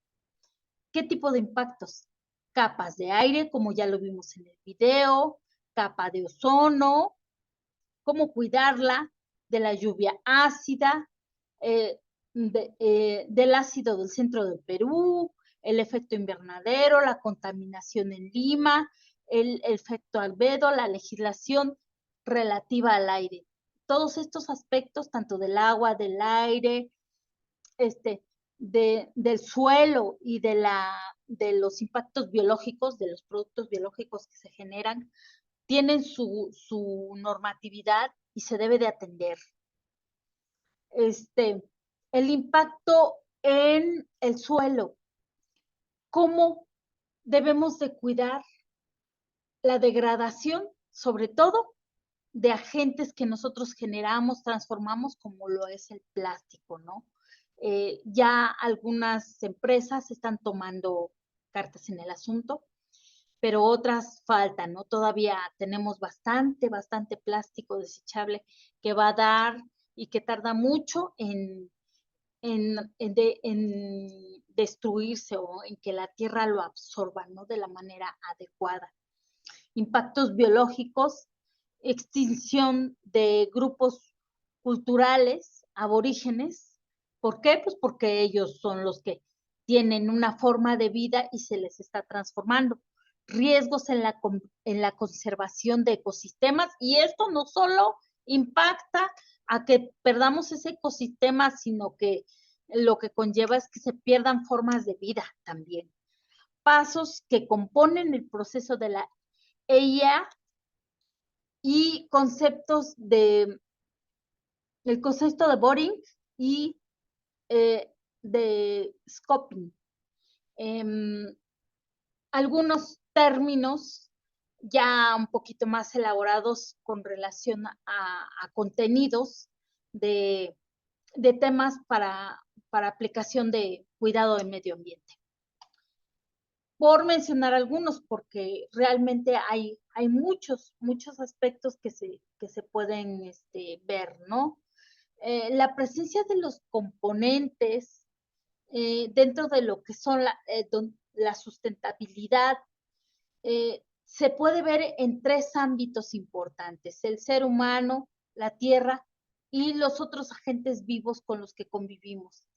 ¿Qué tipo de impactos? Capas de aire, como ya lo vimos en el video, capa de ozono, cómo cuidarla de la lluvia ácida, del ácido del centro del Perú, el efecto invernadero, la contaminación en Lima, el efecto albedo, la legislación relativa al aire. Todos estos aspectos, tanto del agua, del aire, del suelo y de de los impactos biológicos, de los productos biológicos que se generan, tienen su normatividad y se debe de atender. El impacto en el suelo, cómo debemos de cuidar la degradación, sobre todo de agentes que nosotros generamos, transformamos, como lo es el plástico, ¿no? Ya algunas empresas están tomando cartas en el asunto, pero otras faltan, ¿no? Todavía tenemos bastante plástico desechable que va a dar y que tarda mucho en destruirse o en que la tierra lo absorba, ¿no? De la manera adecuada. Impactos biológicos, extinción de grupos culturales aborígenes. ¿Por qué? Pues porque ellos son los que tienen una forma de vida y se les está transformando. Riesgos en la conservación de ecosistemas, y esto no solo impacta a que perdamos ese ecosistema, sino que lo que conlleva es que se pierdan formas de vida también. Pasos que componen el proceso de la EIA y conceptos el concepto de boring y de scoping. Algunos términos ya un poquito más elaborados con relación a contenidos de temas para aplicación de cuidado del medio ambiente. Por mencionar algunos, porque realmente hay muchos aspectos que se pueden ver, ¿no? La presencia de los componentes dentro de lo que son la sustentabilidad se puede ver en 3 ámbitos importantes: el ser humano, la tierra y los otros agentes vivos con los que convivimos.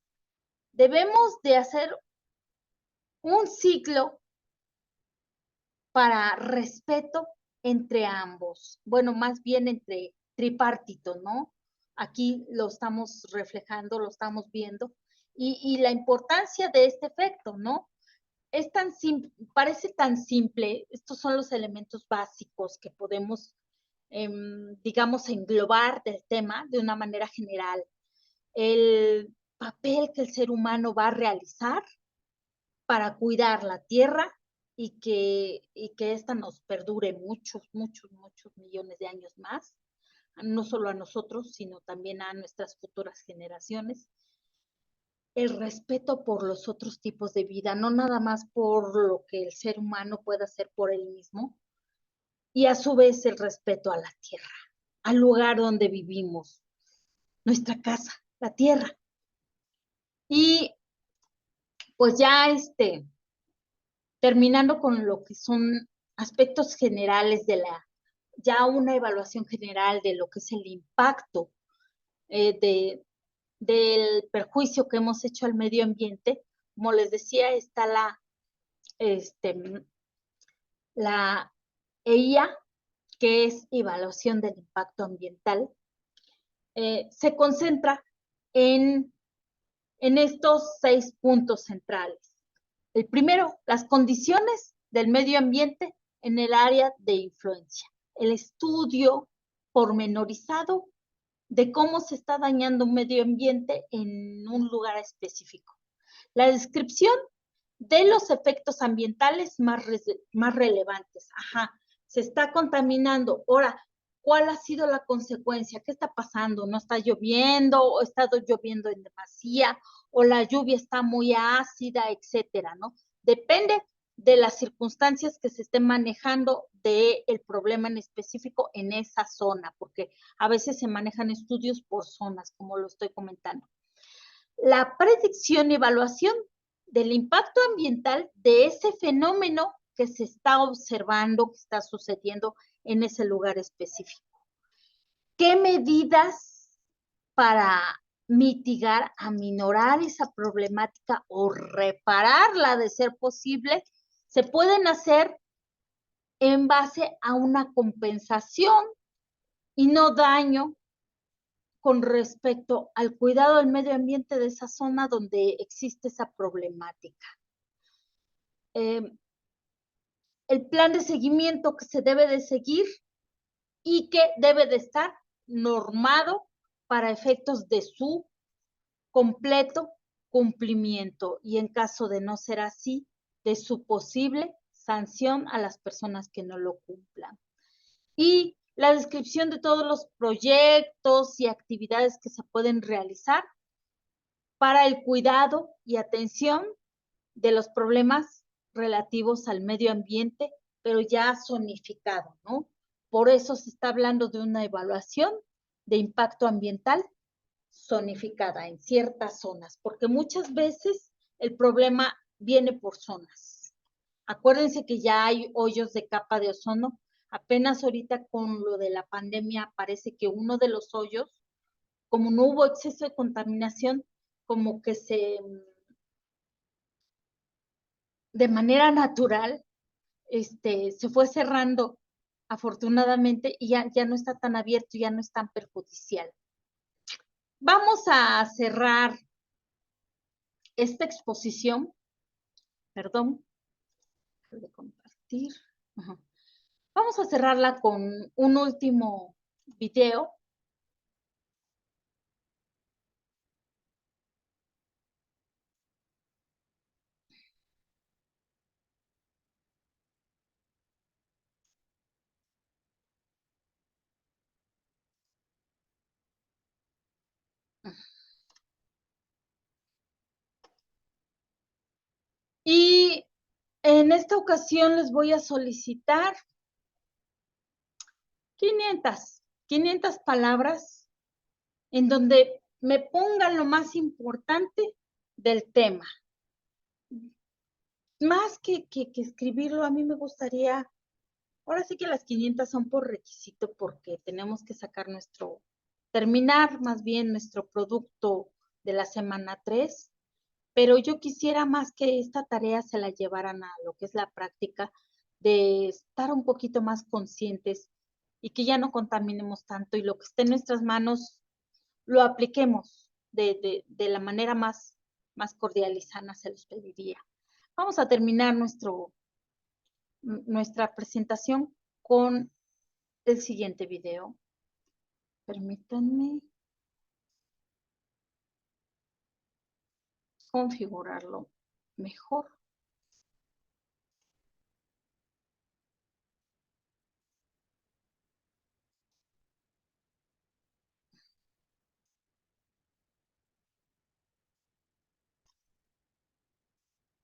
Debemos de hacer un ciclo para respeto entre ambos, bueno, más bien entre tripartito, ¿no? Aquí lo estamos reflejando, lo estamos viendo, y la importancia de este efecto, ¿no? Es tan simple, parece tan simple, estos son los elementos básicos que podemos, digamos, englobar del tema de una manera general. El papel que el ser humano va a realizar para cuidar la tierra y que ésta nos perdure muchos millones de años más, no solo a nosotros, sino también a nuestras futuras generaciones. El respeto por los otros tipos de vida, no nada más por lo que el ser humano puede hacer por él mismo, y a su vez el respeto a la tierra, al lugar donde vivimos, nuestra casa, la tierra. Y pues ya terminando con lo que son aspectos generales ya una evaluación general de lo que es el impacto del perjuicio que hemos hecho al medio ambiente. Como les decía, está la EIA, que es evaluación del impacto ambiental. Se concentra en estos 6 puntos centrales. El primero, las condiciones del medio ambiente en el área de influencia. El estudio pormenorizado de cómo se está dañando un medio ambiente en un lugar específico. La descripción de los efectos ambientales más relevantes. Ajá, se está contaminando. Ahora, ¿cuál ha sido la consecuencia? ¿Qué está pasando? ¿No está lloviendo o ha estado lloviendo en demasía o la lluvia está muy ácida, etcétera, ¿no? Depende de las circunstancias que se estén manejando del problema en específico en esa zona, porque a veces se manejan estudios por zonas, como lo estoy comentando. La predicción y evaluación del impacto ambiental de ese fenómeno que se está observando, que está sucediendo en ese lugar específico. ¿Qué medidas para mitigar, aminorar esa problemática o repararla de ser posible se pueden hacer en base a una compensación y no daño con respecto al cuidado del medio ambiente de esa zona donde existe esa problemática? el plan de seguimiento que se debe de seguir y que debe de estar normado para efectos de su completo cumplimiento y en caso de no ser así, de su posible sanción a las personas que no lo cumplan. Y la descripción de todos los proyectos y actividades que se pueden realizar para el cuidado y atención de los problemas relativos al medio ambiente, pero ya zonificado, ¿no? Por eso se está hablando de una evaluación de impacto ambiental zonificada en ciertas zonas, porque muchas veces el problema viene por zonas. Acuérdense que ya hay hoyos de capa de ozono. Apenas ahorita con lo de la pandemia parece que uno de los hoyos, como no hubo exceso de contaminación, como que de manera natural, se fue cerrando afortunadamente y ya no está tan abierto, ya no es tan perjudicial. Vamos a cerrar esta exposición, perdón, de compartir. Ajá. Vamos a cerrarla con un último video. Y en esta ocasión les voy a solicitar 500 palabras en donde me pongan lo más importante del tema. Más que escribirlo, a mí me gustaría, ahora sí que las 500 son por requisito porque tenemos que sacar terminar más bien nuestro producto de la semana 3, pero yo quisiera más que esta tarea se la llevaran a lo que es la práctica de estar un poquito más conscientes y que ya no contaminemos tanto y lo que esté en nuestras manos lo apliquemos de la manera más cordial y sana, se los pediría. Vamos a terminar nuestra presentación con el siguiente video. Permítanme configurarlo mejor.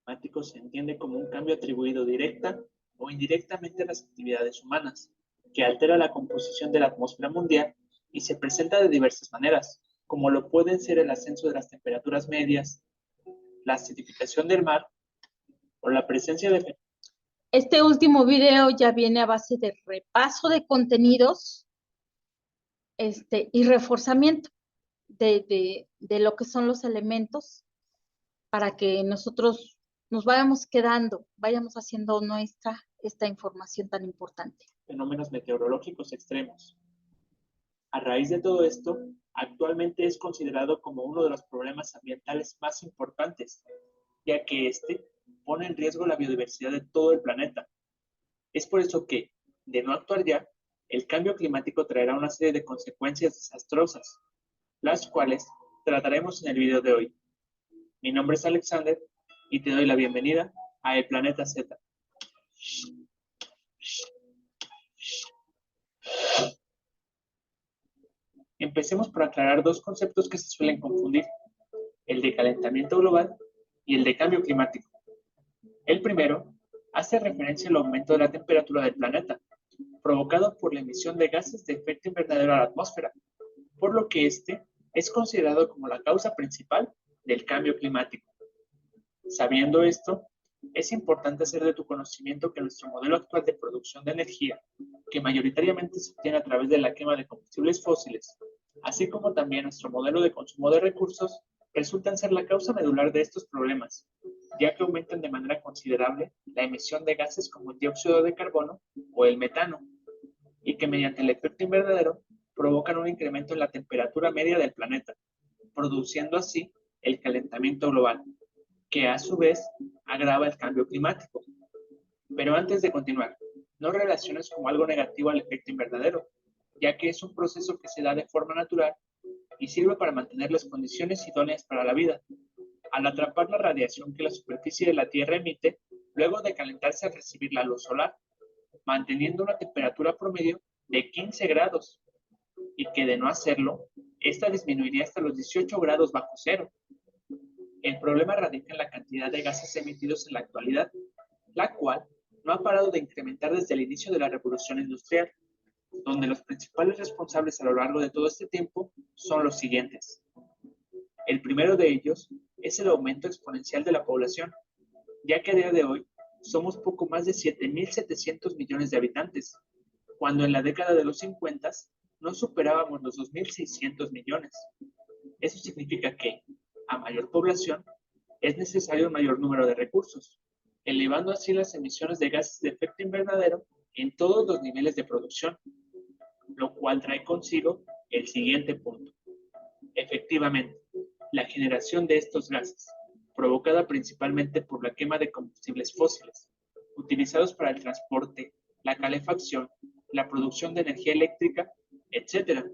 Climático se entiende como un cambio atribuido directa o indirectamente a las actividades humanas, que altera la composición de la atmósfera mundial y se presenta de diversas maneras, como lo pueden ser el ascenso de las temperaturas medias, la acidificación del mar o la presencia de... Este último video ya viene a base de repaso de contenidos y reforzamiento de lo que son los elementos para que nosotros nos vayamos quedando, vayamos haciendo esta información tan importante. Fenómenos meteorológicos extremos. A raíz de todo esto, actualmente es considerado como uno de los problemas ambientales más importantes, ya que este pone en riesgo la biodiversidad de todo el planeta. Es por eso que, de no actuar ya, el cambio climático traerá una serie de consecuencias desastrosas, las cuales trataremos en el video de hoy. Mi nombre es Alexander y te doy la bienvenida a El Planeta Z. Empecemos por aclarar dos conceptos que se suelen confundir, el de calentamiento global y el de cambio climático. El primero hace referencia al aumento de la temperatura del planeta, provocado por la emisión de gases de efecto invernadero a la atmósfera, por lo que este es considerado como la causa principal del cambio climático. Sabiendo esto, es importante hacer de tu conocimiento que nuestro modelo actual de producción de energía, que mayoritariamente se obtiene a través de la quema de combustibles fósiles, así como también nuestro modelo de consumo de recursos, resultan ser la causa medular de estos problemas, ya que aumentan de manera considerable la emisión de gases como el dióxido de carbono o el metano, y que mediante el efecto invernadero provocan un incremento en la temperatura media del planeta, produciendo así el calentamiento global, que a su vez agrava el cambio climático. Pero antes de continuar, no relaciones como algo negativo al efecto invernadero, ya que es un proceso que se da de forma natural y sirve para mantener las condiciones idóneas para la vida. Al atrapar la radiación que la superficie de la Tierra emite, luego de calentarse al recibir la luz solar, manteniendo una temperatura promedio de 15 grados, y que de no hacerlo, esta disminuiría hasta los 18 grados bajo cero. El problema radica en la cantidad de gases emitidos en la actualidad, la cual no ha parado de incrementar desde el inicio de la revolución industrial, donde los principales responsables a lo largo de todo este tiempo son los siguientes. El primero de ellos es el aumento exponencial de la población, ya que a día de hoy somos poco más de 7.700 millones de habitantes, cuando en la década de los 50 no superábamos los 2.600 millones. Eso significa que, a mayor población, es necesario un mayor número de recursos, elevando así las emisiones de gases de efecto invernadero en todos los niveles de producción, lo cual trae consigo el siguiente punto. Efectivamente, la generación de estos gases, provocada principalmente por la quema de combustibles fósiles, utilizados para el transporte, la calefacción, la producción de energía eléctrica, etc.,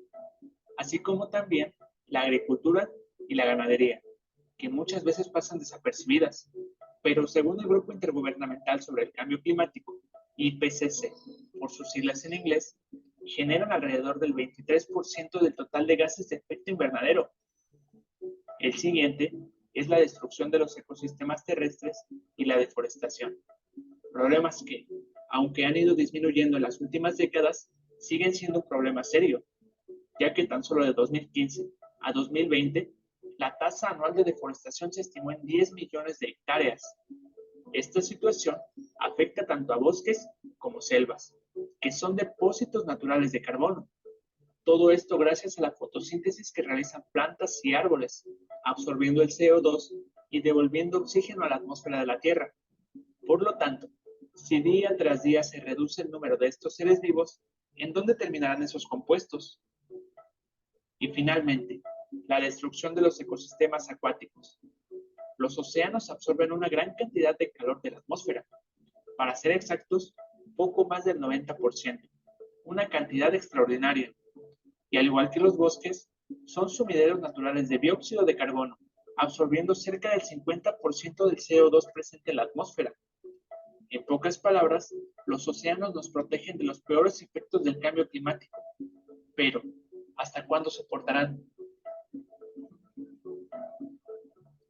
así como también la agricultura y la ganadería, que muchas veces pasan desapercibidas, pero según el Grupo Intergubernamental sobre el Cambio Climático, IPCC, por sus siglas en inglés, generan alrededor del 23% del total de gases de efecto invernadero. El siguiente es la destrucción de los ecosistemas terrestres y la deforestación. Problemas que, aunque han ido disminuyendo en las últimas décadas, siguen siendo un problema serio, ya que tan solo de 2015 a 2020, la tasa anual de deforestación se estimó en 10 millones de hectáreas. Esta situación afecta tanto a bosques como selvas, que son depósitos naturales de carbono. Todo esto gracias a la fotosíntesis que realizan plantas y árboles, absorbiendo el CO2 y devolviendo oxígeno a la atmósfera de la Tierra. Por lo tanto, si día tras día se reduce el número de estos seres vivos, ¿en dónde terminarán esos compuestos? Y finalmente, la destrucción de los ecosistemas acuáticos. Los océanos absorben una gran cantidad de calor de la atmósfera. Para ser exactos, poco más del 90%, una cantidad extraordinaria. Y al igual que los bosques, son sumideros naturales de dióxido de carbono, absorbiendo cerca del 50% del CO2 presente en la atmósfera. En pocas palabras, los océanos nos protegen de los peores efectos del cambio climático. Pero, ¿hasta cuándo soportarán?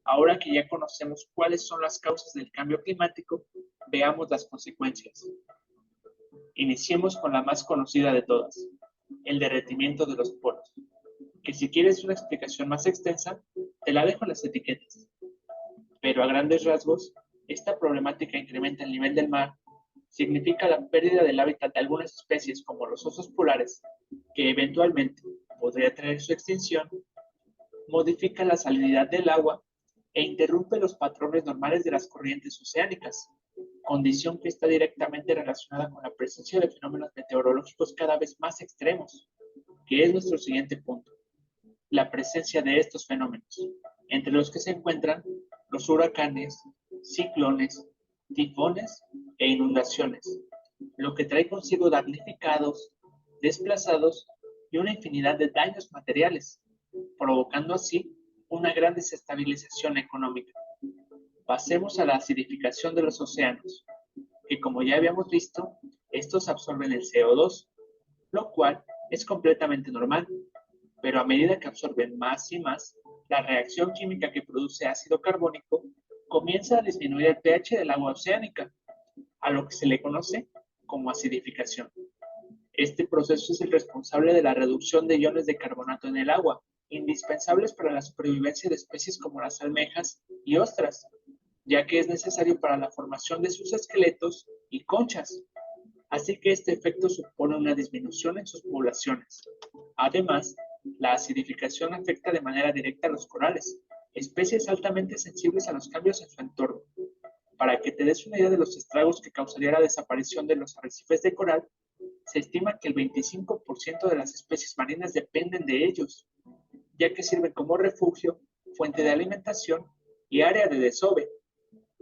Ahora que ya conocemos cuáles son las causas del cambio climático, veamos las consecuencias. Iniciemos con la más conocida de todas, el derretimiento de los polos, que si quieres una explicación más extensa, te la dejo en las etiquetas. Pero a grandes rasgos, esta problemática incrementa el nivel del mar, significa la pérdida del hábitat de algunas especies como los osos polares, que eventualmente podría traer su extinción, modifica la salinidad del agua e interrumpe los patrones normales de las corrientes oceánicas, condición que está directamente relacionada con la presencia de fenómenos meteorológicos cada vez más extremos, que es nuestro siguiente punto, la presencia de estos fenómenos, entre los que se encuentran los huracanes, ciclones, tifones e inundaciones, lo que trae consigo damnificados, desplazados y una infinidad de daños materiales, provocando así una gran desestabilización económica. Pasemos a la acidificación de los océanos, que como ya habíamos visto, estos absorben el CO2, lo cual es completamente normal, pero a medida que absorben más y más, la reacción química que produce ácido carbónico comienza a disminuir el pH del agua oceánica, a lo que se le conoce como acidificación. Este proceso es el responsable de la reducción de iones de carbonato en el agua, indispensables para la supervivencia de especies como las almejas y ostras, ya que es necesario para la formación de sus esqueletos y conchas. Así que este efecto supone una disminución en sus poblaciones. Además, la acidificación afecta de manera directa a los corales, especies altamente sensibles a los cambios en su entorno. Para que te des una idea de los estragos que causaría la desaparición de los arrecifes de coral, se estima que el 25% de las especies marinas dependen de ellos, ya que sirven como refugio, fuente de alimentación y área de desove,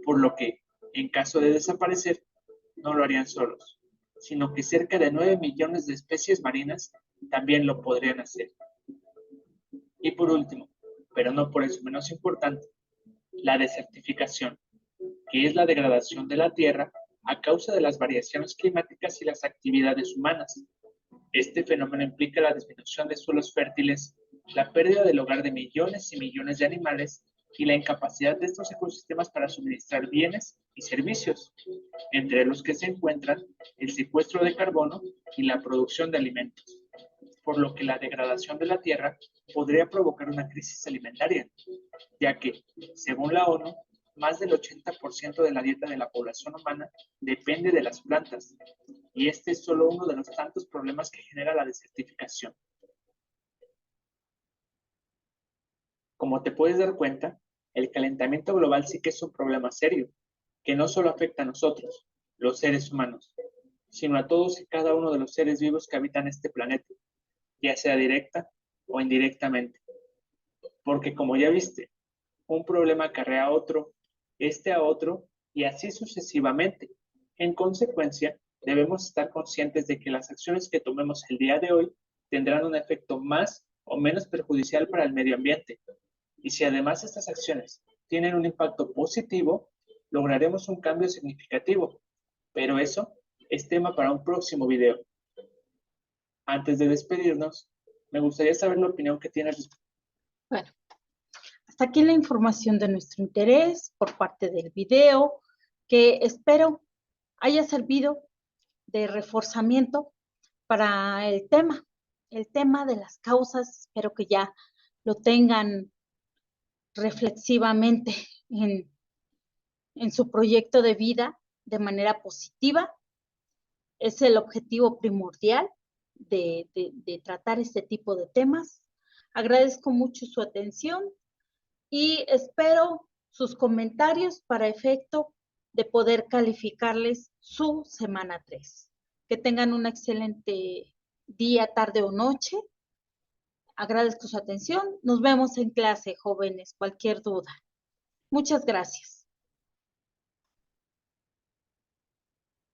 por lo que, en caso de desaparecer, no lo harían solos, sino que cerca de 9 millones de especies marinas también lo podrían hacer. Y por último, pero no por eso menos importante, la desertificación, que es la degradación de la tierra a causa de las variaciones climáticas y las actividades humanas. Este fenómeno implica la disminución de suelos fértiles, la pérdida del hogar de millones y millones de animales y la incapacidad de estos ecosistemas para suministrar bienes y servicios, entre los que se encuentran el secuestro de carbono y la producción de alimentos, por lo que la degradación de la tierra podría provocar una crisis alimentaria, ya que, según la ONU, más del 80% de la dieta de la población humana depende de las plantas, y este es solo uno de los tantos problemas que genera la desertificación. Como te puedes dar cuenta, el calentamiento global sí que es un problema serio, que no solo afecta a nosotros, los seres humanos, sino a todos y cada uno de los seres vivos que habitan este planeta, ya sea directa o indirectamente. Porque como ya viste, un problema acarrea a otro, este a otro, y así sucesivamente. En consecuencia, debemos estar conscientes de que las acciones que tomemos el día de hoy tendrán un efecto más o menos perjudicial para el medio ambiente. Y si además estas acciones tienen un impacto positivo, lograremos un cambio significativo. Pero eso es tema para un próximo video. Antes de despedirnos, me gustaría saber la opinión que tienes. Bueno, hasta aquí la información de nuestro interés por parte del video, que espero haya servido de reforzamiento para el tema de las causas. Espero que ya lo tengan reflexivamente en su proyecto de vida de manera positiva. Es el objetivo primordial de tratar este tipo de temas. Agradezco mucho su atención y espero sus comentarios para efecto de poder calificarles su semana 3. Que tengan un excelente día, tarde o noche. Agradezco su atención. Nos vemos en clase, jóvenes. Cualquier duda. Muchas gracias.